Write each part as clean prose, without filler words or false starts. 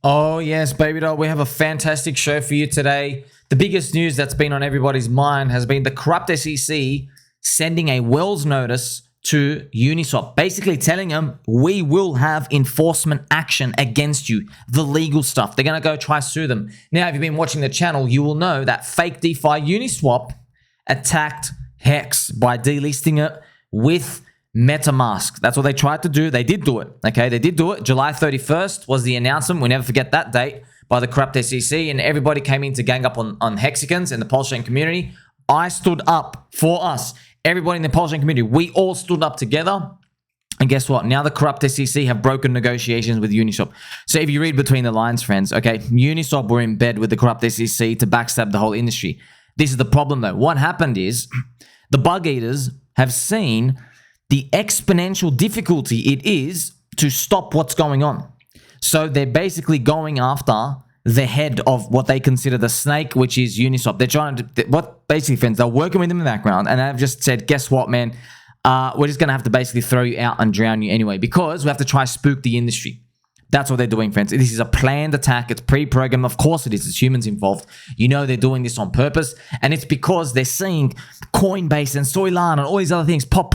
Oh, yes, baby doll. We have a fantastic show for you today. The biggest news that's been on everybody's mind has been the corrupt SEC sending a Wells notice to Uniswap, basically telling them we will have enforcement action against you, the legal stuff. They're going to go try sue them. Now, if you've been watching the channel, you will know that fake DeFi Uniswap attacked Hex by delisting it with MetaMask. That's what they tried to do. They did do it. Okay, they did do it. July 31st was the announcement. We never forget that date by the corrupt SEC, and everybody came in to gang up on Hexicans in the PulseChain community. I stood up for us. Everybody in the PulseChain community, we all stood up together. And guess what? Now the corrupt SEC have broken negotiations with Uniswap. So if you read between the lines, friends, okay, Uniswap were in bed with the corrupt SEC to backstab the whole industry. This is the problem, though. What happened is the bug eaters have seen the exponential difficulty it is to stop what's going on. So they're basically going after the head of what they consider the snake, which is Uniswap. They're trying to, basically, friends, they're working with them in the background, and they've just said, guess what, man? We're just going to have to basically throw you out and drown you anyway, because we have to try spook the industry. That's what they're doing, friends. This is a planned attack. It's pre-programmed. Of course it is. It's humans involved. You know they're doing this on purpose. And it's because they're seeing Coinbase and Solana and all these other things pop.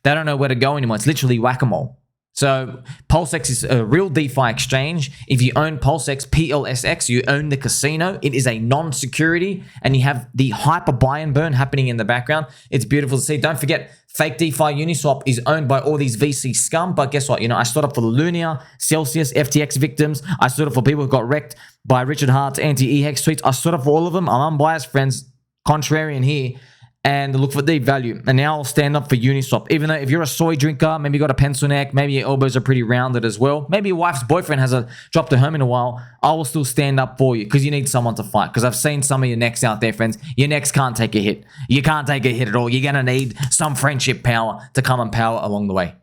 They don't know where to go anymore. It's literally whack-a-mole. So PulseX is a real DeFi exchange. If you own PulseX, PLSX, you own the casino. It is a non-security, and you have the hyper buy and burn happening in the background. It's beautiful to see. Don't forget, fake DeFi Uniswap is owned by all these VC scum. But guess what? You know, I stood up for the Lunia, Celsius, FTX victims. I stood up for people who got wrecked by Richard Hart's anti-EHEX tweets. I stood up for all of them. I'm unbiased, friends. Contrarian here. And look for deep value. And now I'll stand up for Uniswap. Even though if you're a soy drinker, maybe you got a pencil neck, maybe your elbows are pretty rounded as well. Maybe your wife's boyfriend hasn't dropped her home in a while. I will still stand up for you because you need someone to fight. Because I've seen some of your necks out there, friends. Your necks can't take a hit. You can't take a hit at all. You're going to need some friendship power to come and power along the way.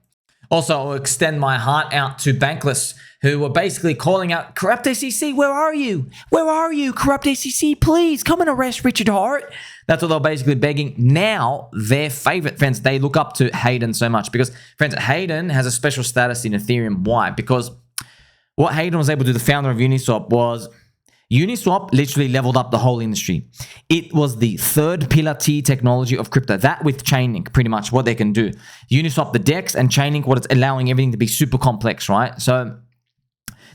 Also, I'll extend my heart out to Bankless, who were basically calling out, corrupt SEC, where are you? Where are you, corrupt SEC? Please come and arrest Richard Hart. That's what they're basically begging. Now, their favorite, friends, they look up to Hayden so much because, friends, Hayden has a special status in Ethereum. Why? Because what Hayden was able to do, the founder of Uniswap, was Uniswap literally leveled up the whole industry. It was the third pillar tier technology of crypto. That with Chainlink, pretty much what they can do. Uniswap, the DEX, and Chainlink, what it's allowing everything to be super complex, right? So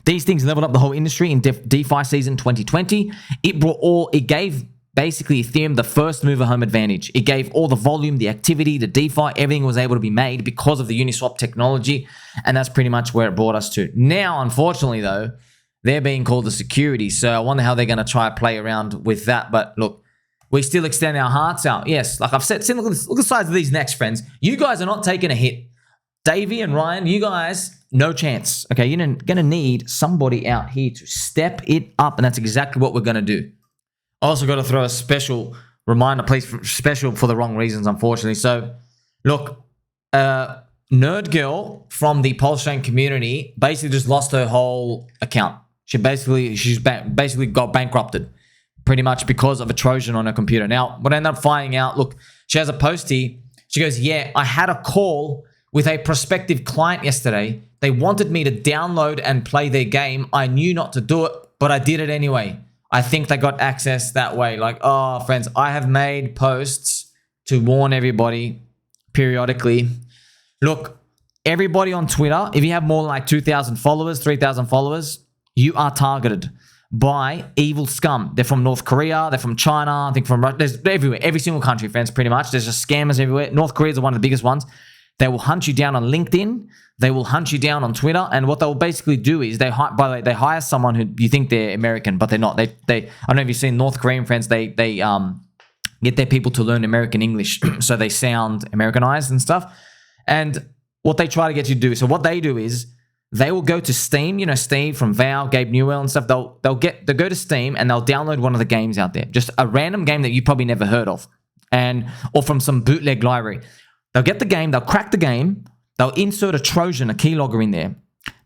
these things leveled up the whole industry in DeFi season 2020. It gave basically Ethereum the first mover home advantage. It gave all the volume, the activity, the DeFi, everything was able to be made because of the Uniswap technology. And that's pretty much where it brought us to. Now, unfortunately, though, they're being called the security. So I wonder how they're going to try to play around with that. But look, we still extend our hearts out. Yes, like I've said, look at the size of these necks, friends. You guys are not taking a hit. Davey and Ryan, you guys, no chance. Okay, you're going to need somebody out here to step it up. And that's exactly what we're going to do. Also got to throw a special reminder, please, special for the wrong reasons, unfortunately. So, look, NerdGirl from the PulseChain community basically just lost her whole account. She's basically got bankrupted, pretty much because of a Trojan on her computer. Now, what I ended up finding out, look, she has a post here. She goes, yeah, I had a call with a prospective client yesterday. They wanted me to download and play their game. I knew not to do it, but I did it anyway. I think they got access that way. Like, oh, friends, I have made posts to warn everybody periodically. Look, everybody on Twitter, if you have more than like 2,000 followers, 3,000 followers, you are targeted by evil scum. They're from North Korea. They're from China. I think from Russia. There's everywhere. Every single country, friends, pretty much. There's just scammers everywhere. North Korea is one of the biggest ones. They will hunt you down on LinkedIn. They will hunt you down on Twitter. And what they'll basically do is by the way, they hire someone who you think they're American, but they're not. They I don't know if you've seen North Korean friends. They get their people to learn American English so they sound Americanized and stuff. And what they try to get you to do, so what they do is they will go to Steam, you know, Steve from Val, Gabe Newell and stuff. They'll go to Steam and they'll download one of the games out there, just a random game that you probably never heard of, or from some bootleg library. They'll get the game, they'll crack the game, they'll insert a Trojan, a keylogger in there,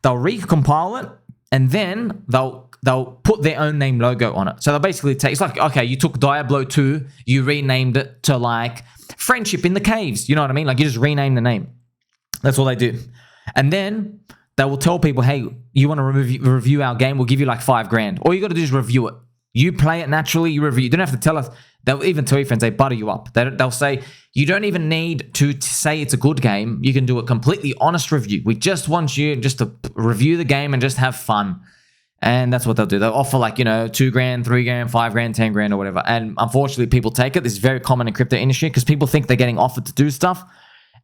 they'll recompile it, and then they'll put their own name logo on it. So they'll basically take, it's like, okay, you took Diablo 2, you renamed it to like Friendship in the Caves. You know what I mean? Like you just rename the name. That's all they do. And then they will tell people, hey, you want to review our game? We'll give you like $5,000. All you got to do is review it. You play it naturally, you review. You don't have to tell us. They'll even tell your friends, they butter you up. They'll say, you don't even need to say it's a good game. You can do a completely honest review. We just want you just to review the game and just have fun. And that's what they'll do. They'll offer like, $2,000, $3,000, $5,000, $10,000 or whatever. And unfortunately, people take it. This is very common in crypto industry because people think they're getting offered to do stuff.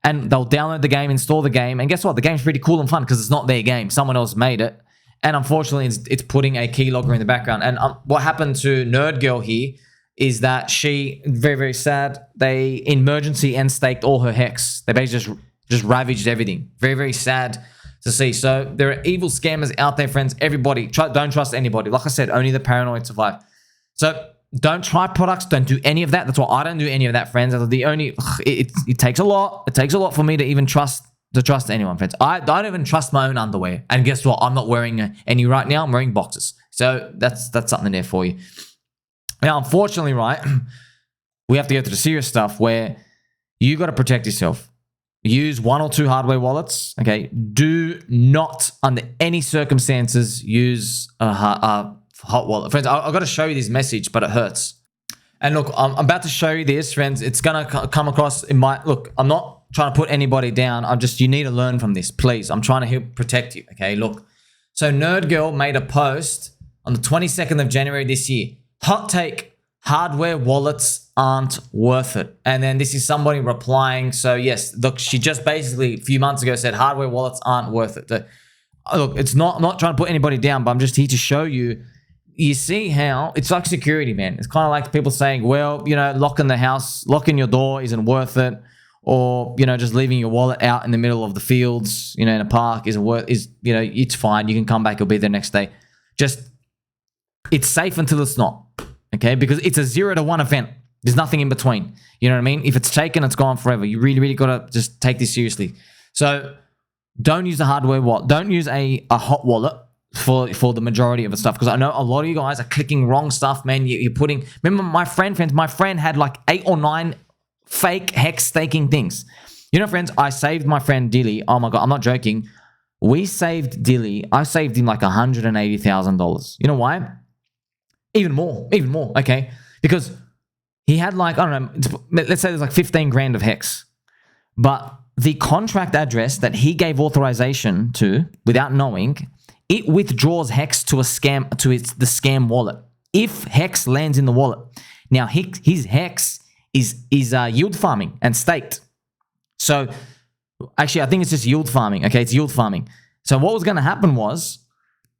And they'll download the game, install the game. And guess what? The game's pretty cool and fun because it's not their game. Someone else made it. And unfortunately, it's putting a keylogger in the background. And what happened to NerdGirl here is that she, very, very sad, they emergency end staked all her hex. They basically just ravaged everything. Very, very sad to see. So there are evil scammers out there, friends. Everybody, don't trust anybody. Like I said, only the paranoid survive. So don't try products. Don't do any of that. That's why I don't do any of that, friends. It takes a lot. It takes a lot for me to even trust anyone, friends. I don't even trust my own underwear. And guess what? I'm not wearing any right now. I'm wearing boxers. So that's something there for you. Now, unfortunately, right, we have to go to the serious stuff where you got to protect yourself. Use 1 or 2 hardware wallets, okay? Do not, under any circumstances, use a hot wallet. Friends, I've got to show you this message, but it hurts. And look, I'm about to show you this, friends. It's going to come across in my... Look, I'm not trying to put anybody down. You need to learn from this, please. I'm trying to help protect you, okay? Look. So NerdGirl made a post on the 22nd of January this year. Hot take, hardware wallets aren't worth it. And then this is somebody replying. So yes, look, she just basically a few months ago said hardware wallets aren't worth it. Look, I'm not trying to put anybody down, but I'm just here to show you. You see how it's like security, man. It's kind of like people saying, well, locking the house, locking your door isn't worth it. Or, just leaving your wallet out in the middle of the fields, in a park it's fine. You can come back, you'll be there next day. It's safe until it's not. Okay, because it's a 0 to 1 event. There's nothing in between. You know what I mean? If it's taken, it's gone forever. You really, really got to just take this seriously. So don't use a hardware wallet. Don't use a hot wallet for the majority of the stuff. Because I know a lot of you guys are clicking wrong stuff, man. You're putting... Remember my friend had like 8 or 9 fake hex staking things. Friends, I saved my friend Dyllie. Oh my God, I'm not joking. We saved Dyllie. I saved him like $180,000. You know why? Even more, okay? Because he had like, I don't know, let's say there's like 15 grand of hex. But the contract address that he gave authorization to, without knowing, it withdraws hex to the scam wallet. If hex lands in the wallet. Now, his hex is yield farming and staked. So, actually, I think it's just yield farming, okay? It's yield farming. So what was going to happen was,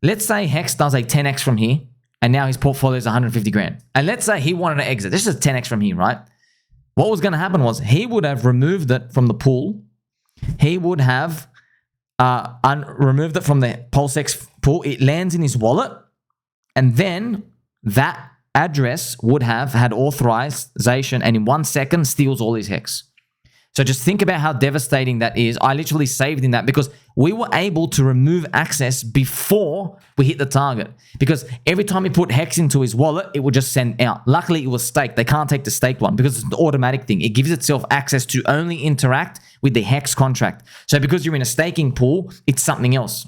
let's say hex does a 10x from here. And now his portfolio is 150 grand. And let's say he wanted to exit. This is a 10x from here, right? What was going to happen was he would have removed it from the pool. He would have removed it from the PulseX pool. It lands in his wallet. And then that address would have had authorization and in 1 second steals all his hex. So just think about how devastating that is. I literally saved in that because we were able to remove access before we hit the target. Because every time he put hex into his wallet, it would just send out. Luckily, it was staked. They can't take the staked one because it's an automatic thing. It gives itself access to only interact with the hex contract. So because you're in a staking pool, it's something else.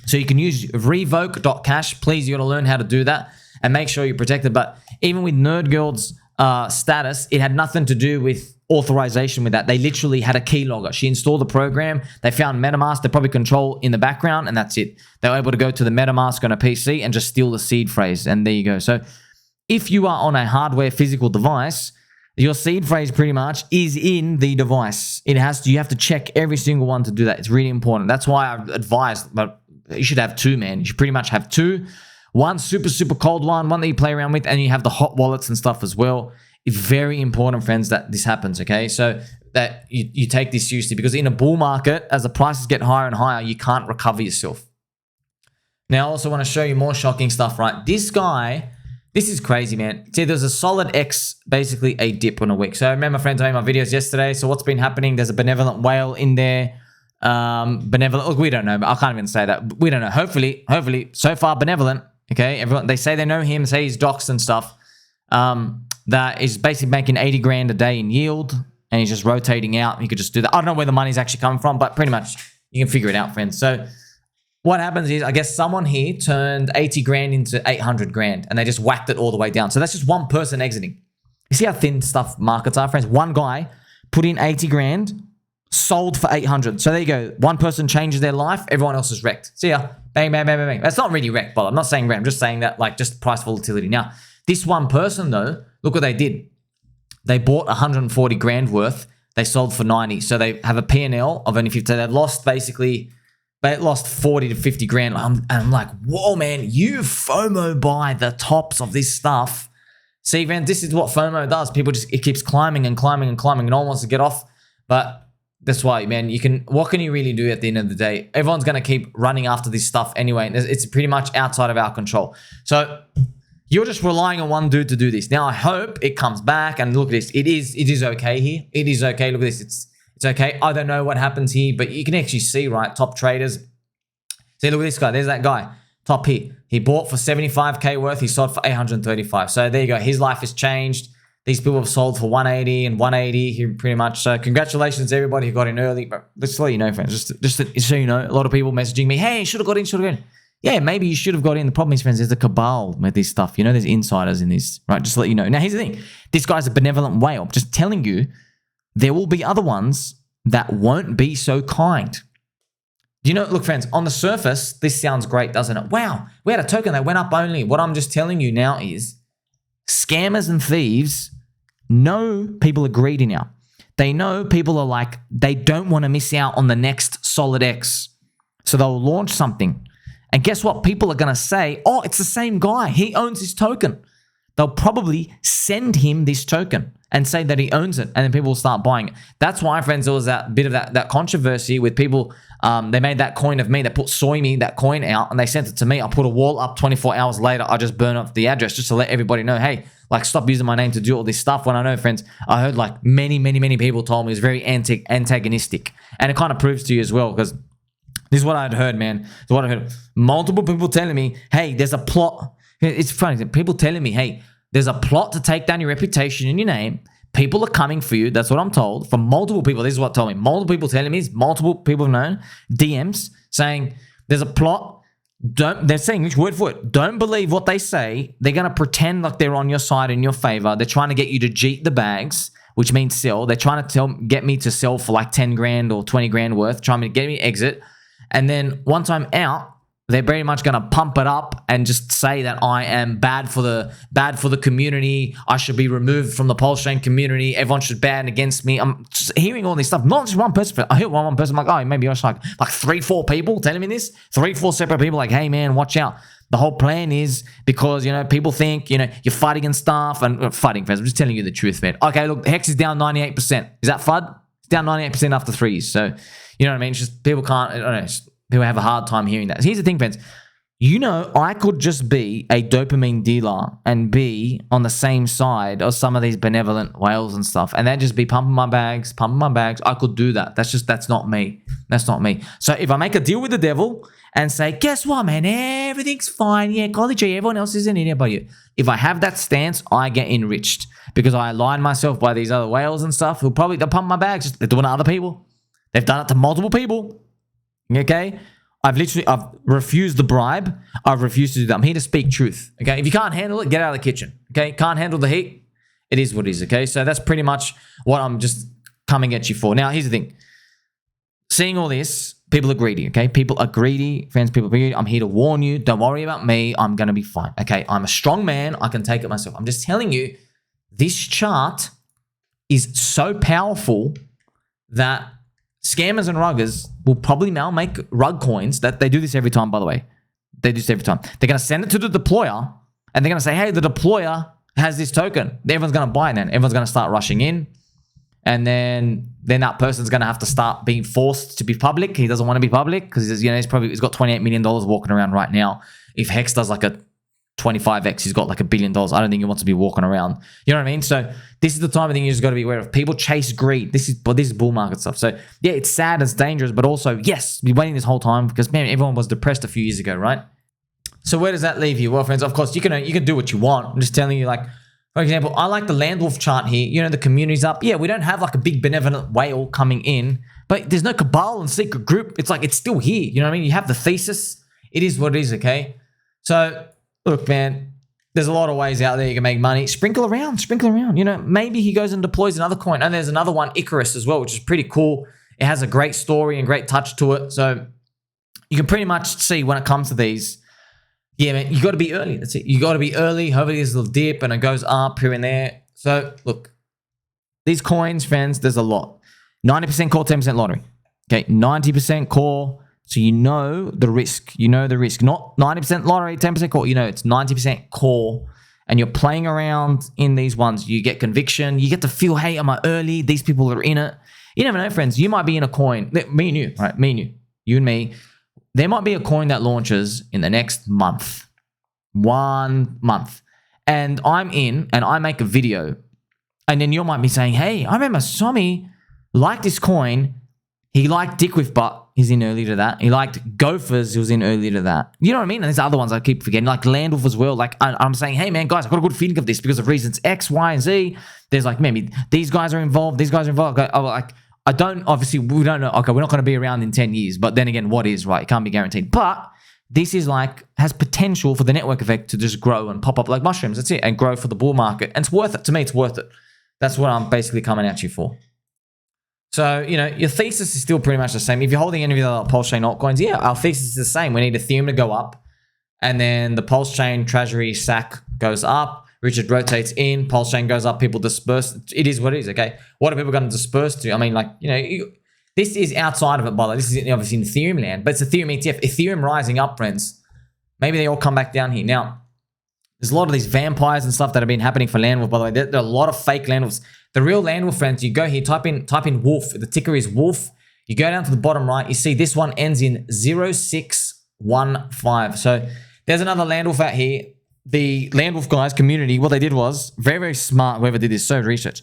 So you can use revoke.cash. Please, you got to learn how to do that and make sure you're protected. But even with NerdGirl's status, it had nothing to do with authorization with that. They literally had a keylogger. She installed the program. They found MetaMask. They probably control in the background, and that's it. They were able to go to the MetaMask on a PC and just steal the seed phrase, and there you go. So if you are on a hardware physical device, your seed phrase pretty much is in the device. You have to check every single one to do that. It's really important. That's why I advise, but you should have 2, man. You should pretty much have 2. One super, super cold one that you play around with, and you have the hot wallets and stuff as well. It's very important, friends, that this happens, okay? So that you take this seriously because in a bull market, as the prices get higher and higher, you can't recover yourself. Now, I also want to show you more shocking stuff, right? This guy, this is crazy, man. See, there's a SOLIDX, basically a dip on a wick. So remember, friends, I made my videos yesterday. So what's been happening? There's a benevolent whale in there. Look, we don't know, but I can't even say that. We don't know. Hopefully, so far, benevolent, okay? Everyone, they say they know him, say he's doxed and stuff. That is basically making 80 grand a day in yield, and he's just rotating out. He could just do that. I don't know where the money's actually coming from, but pretty much you can figure it out, friends. So what happens is, I guess someone here turned 80 grand into 800 grand and they just whacked it all the way down. So that's just one person exiting. You see how thin stuff markets are, friends? One guy put in 80 grand, sold for 800. So there you go. One person changes their life, everyone else is wrecked. See ya. Bang, bang, bang, bang, bang. That's not really wrecked, but I'm not saying wrecked. I'm just saying that, like, just price volatility. Now, this one person though, look what they did. They bought 140 grand worth. They sold for 90. So they have a P&L of only 50. They've lost basically, they lost 40 to 50 grand. And I'm like, whoa, man, you FOMO buy the tops of this stuff. See, man, this is what FOMO does. People just, it keeps climbing and climbing and climbing and no one wants to get off. But that's why, man, what can you really do at the end of the day? Everyone's going to keep running after this stuff anyway. It's pretty much outside of our control. So you're just relying on one dude to do this. Now, I hope it comes back and look at this. It is okay here. It is okay. Look at this. It's okay. I don't know what happens here, but you can actually see, right? Top traders. See, look at this guy. There's that guy. Top here. He bought for 75K worth. He sold for 835. So there you go. His life has changed. These people have sold for 180 and 180 here pretty much. So congratulations to everybody who got in early. But let's let you know, friends, just so you know, a lot of people messaging me, hey, should have got in, should have got in. Yeah, maybe you should have got in. The problem is, friends, there's a cabal with this stuff. You know, there's insiders in this, right? Just to let you know. Now, here's the thing. This guy's a benevolent whale. Just telling you, there will be other ones that won't be so kind. You know, look, friends, on the surface, this sounds great, doesn't it? Wow, we had a token that went up only. What I'm just telling you now is scammers and thieves know people are greedy now. They know people are like, they don't want to miss out on the next SOLIDX. So they'll launch something. And guess what? People are going to say, oh, it's the same guy. He owns his token. They'll probably send him this token and say that he owns it. And then people will start buying it. That's why, friends, there was that bit of that controversy with people. They made that coin of me. They put soy me, that coin out, and they sent it to me. I put a wall up 24 hours later. I just burn up the address just to let everybody know, hey, like, stop using my name to do all this stuff. When I know, friends, I heard like many people told me it was very antagonistic. And it kind of proves to you as well, because this is what I'd heard, man. This is what I heard. Multiple people telling me, hey, there's a plot. It's funny. People telling me, hey, there's a plot to take down your reputation and your name. People are coming for you. That's what I'm told from multiple people. This is what told me. Multiple people telling me, multiple people have known, DMs saying there's a plot. They're saying this word for it. Don't believe what they say. They're going to pretend like they're on your side in your favor. They're trying to get you to jeet the bags, which means sell. They're trying to get me to sell for like 10 grand or 20 grand worth, trying to get me to exit. And then once I'm out, they're very much going to pump it up and just say that I am bad for the community. I should be removed from the PulseChain community. Everyone should ban against me. I'm just hearing all this stuff. Not just one person. I hear one person like, oh, maybe I was like 3-4 people telling me this. 3-4 separate people like, hey man, watch out. The whole plan is because, you know, people think, you know, you're fighting and stuff and fighting, friends. I'm just telling you the truth, man. Okay, look, Hex is down 98%. Is that FUD? It's down 98% after 3 years. So, you know what I mean? It's just people can't, I don't know. People have a hard time hearing that. Here's the thing, friends. You know, I could just be a dopamine dealer and be on the same side of some of these benevolent whales and stuff. And they'd just be pumping my bags. I could do that. That's not me. That's not me. So if I make a deal with the devil and say, guess what, man? Everything's fine. Yeah, Golly G, everyone else is in here but you. If I have that stance, I get enriched because I align myself by these other whales and stuff who they'll pump my bags. They're doing it to other people. They've done it to multiple people. Okay, I've refused the bribe. I've refused to do that. I'm here to speak truth. Okay, if you can't handle it, get out of the kitchen. Okay, can't handle the heat. It is what it is. Okay, so that's pretty much what I'm just coming at you for. Now, here's the thing. Seeing all this, people are greedy. Okay, people are greedy. Friends, people are greedy. I'm here to warn you. Don't worry about me. I'm gonna be fine. Okay, I'm a strong man. I can take it myself. I'm just telling you, this chart is so powerful that scammers and ruggers will probably now make rug coins. That they do this every time, by the way. They do this every time. They're going to send it to the deployer and they're going to say, hey, the deployer has this token. Everyone's going to buy it then. Everyone's going to start rushing in. And then that person's going to have to start being forced to be public. He doesn't want to be public because he's got $28 million walking around right now. If Hex does like a 25x, he's got like $1 billion. I don't think he wants to be walking around. You know what I mean? So this is the type of thing you just got to be aware of. People chase greed. This is bull market stuff. So yeah, it's sad, it's dangerous, but also yes, we're waiting this whole time because man, everyone was depressed a few years ago, right? So where does that leave you? Well, friends, of course you can do what you want. I'm just telling you, like, for example, I like the Landwolf chart here. You know, the community's up. Yeah, we don't have like a big benevolent whale coming in, But there's no cabal and secret group. It's like, it's still here. You know what I mean? You have the thesis. It is what it is, okay? So, look, man, there's a lot of ways out there you can make money. Sprinkle around. You know, maybe he goes and deploys another coin. And there's another one, Icarus, as well, which is pretty cool. It has a great story and great touch to it. So you can pretty much see when it comes to these, yeah, man, you got to be early. That's it. You got to be early. Hopefully there's a little dip and it goes up here and there. So, look, these coins, friends, there's a lot. 90% core, 10% lottery. Okay, 90% core. So you know the risk. You know the risk. Not 90% lottery, 10% core. You know it's 90% core. And you're playing around in these ones. You get conviction. You get to feel, hey, am I early? These people are in it. You never know, friends. You might be in a coin. Me and you, right? Me and you. You and me. There might be a coin that launches in the next month. 1 month. And I'm in and I make a video. And then you might be saying, hey, I remember Somi liked this coin. He liked DickWifButt. He's in early to that. He liked Gophers. He was in early to that. You know what I mean? And there's other ones I keep forgetting, like Landwolf as well. Like I'm saying, hey man, guys, I've got a good feeling of this because of reasons X, Y, and Z. There's like maybe these guys are involved. These guys are involved. Like I don't, obviously we don't know. Okay, we're not going to be around in 10 years. But then again, what is, right? It can't be guaranteed. But this is like, has potential for the network effect to just grow and pop up like mushrooms. That's it. And grow for the bull market. And it's worth it. To me, it's worth it. That's what I'm basically coming at you for. So, you know, your thesis is still pretty much the same. If you're holding any of the PulseChain altcoins, yeah, our thesis is the same. We need Ethereum to go up. And then the PulseChain treasury SAC goes up. Richard rotates in. PulseChain goes up. People disperse. It is what it is, okay? What are people going to disperse to? I mean, like, you know, this is outside of it, by the way. This is obviously in Ethereum land, but it's Ethereum ETF. Ethereum rising up, friends. Maybe they all come back down here. Now, there's a lot of these vampires and stuff that have been happening for Landwolf, by the way. There are a lot of fake Landwolfs. The real Landwolf, friends, you go here, type in Wolf. The ticker is Wolf. You go down to the bottom right. You see this one ends in 0615. So there's another Landwolf out here. The Landwolf guys community, what they did was very, very smart. Whoever did this, so research.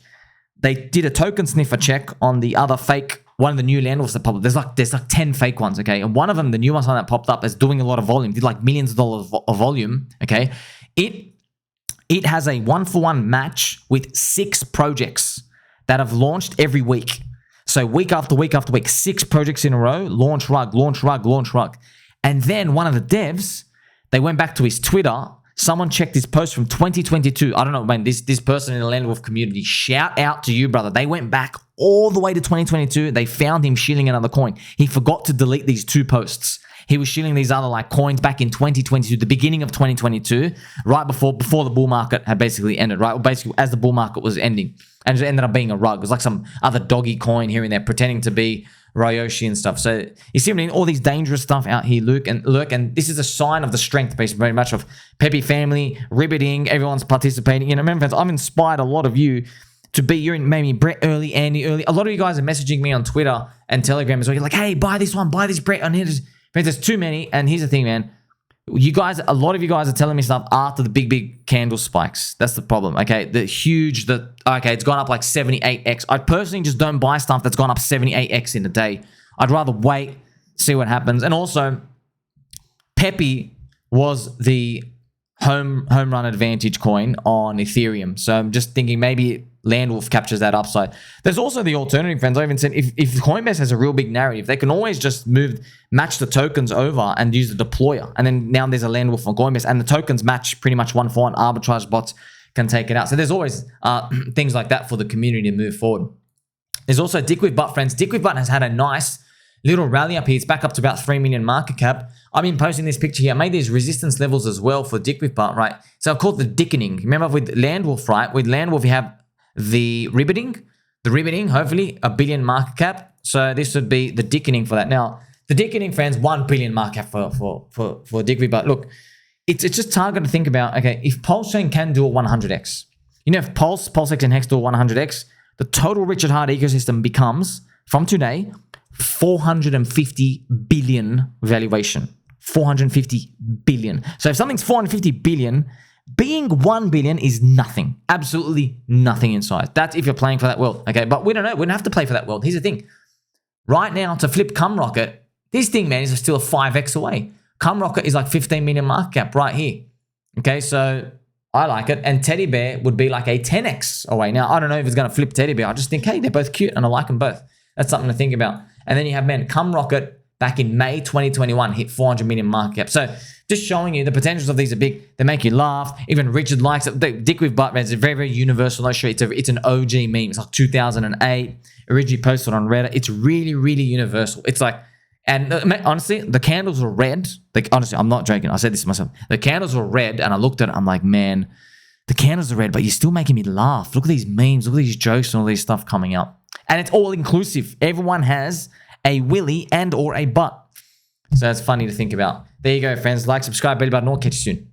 They did a token sniffer check on the other fake, one of the new Landwolfs that popped up. There's like 10 fake ones, okay? And one of them, the new one that popped up, is doing a lot of volume. Did like millions of dollars of volume, okay? It has a 1-for-1 match with 6 projects that have launched every week. So week after week after week, 6 projects in a row, launch rug, launch rug, launch rug. And then one of the devs, they went back to his Twitter. Someone checked his post from 2022. I don't know, man, this person in the Landwolf community, shout out to you, brother. They went back all the way to 2022. They found him shilling another coin. He forgot to delete these 2 posts. He was shilling these other like coins back in 2022, the beginning of 2022, right before the bull market had basically ended, right? Well, basically as the bull market was ending. And it ended up being a rug. It was like some other doggy coin here and there pretending to be Ryoshi and stuff. So you see all these dangerous stuff out here, Luke, and this is a sign of the strength, basically, very much of Pepe family, ribbiting, everyone's participating. You know, remember, friends, I've inspired a lot of you to be, you're in maybe Brett early, Andy early. A lot of you guys are messaging me on Twitter and Telegram as well. You're like, hey, buy this one, buy this Brett. And friends, there's too many. And here's the thing, man. You guys, a lot of you guys are telling me stuff after the big candle spikes. That's the problem, okay? Okay, it's gone up like 78x. I personally just don't buy stuff that's gone up 78x in a day. I'd rather wait, see what happens. And also, Pepe was the home run advantage coin on Ethereum. So I'm just thinking maybe Landwolf captures that upside. There's also the alternative, friends. I even said if Coinbase has a real big narrative, they can always just match the tokens over and use the deployer. And then now there's a Landwolf on Coinbase, and the tokens match pretty much 1-for-1. Arbitrage bots can take it out. So there's always things like that for the community to move forward. There's also DickWifButt, friends. DickWifButt has had a nice little rally up here. It's back up to about 3 million market cap. I've been posting this picture here. I made these resistance levels as well for DickWifButt, right? So I've called the Dickening. Remember with Landwolf, right? With Landwolf, you have the ribbiting, hopefully $1 billion market cap. So this would be the Dickening for that. Now, the Dickening, friends, $1 billion market cap for DickWifButt. Look, it's just target to think about. Okay, if PulseChain can do a 100x, you know, if PulseX and Hex do a 100x, the total Richard Heart ecosystem becomes, from today, 450 billion valuation. 450 billion. So if something's 450 billion, being 1 billion is nothing. Absolutely nothing in size. That's if you're playing for that world. Okay, but we don't know. We don't have to play for that world. Here's the thing. Right now, to flip Cumrocket, this thing, man, is still a 5x away. Cumrocket is like 15 million market cap right here. Okay, so I like it. And Teddy Bear would be like a 10x away. Now, I don't know if it's going to flip Teddy Bear. I just think, hey, they're both cute and I like them both. That's something to think about. And then you have, man, Come Rocket back in May 2021 hit 400 million market cap. So just showing you the potentials of these are big. They make you laugh. Even Richard likes it. DickWifButt, man, it's a very, very universal. I'll show you. It's an OG meme. It's like 2008. Originally posted on Reddit. It's really, really universal. It's like, and honestly, the candles were red. Like, honestly, I'm not joking. I said this to myself. The candles were red, and I looked at it. I'm like, man, the candles are red, but you're still making me laugh. Look at these memes. Look at these jokes and all these stuff coming up. And it's all inclusive. Everyone has a willy and or a butt. So that's funny to think about. There you go, friends. Like, subscribe, belly button, or catch you soon.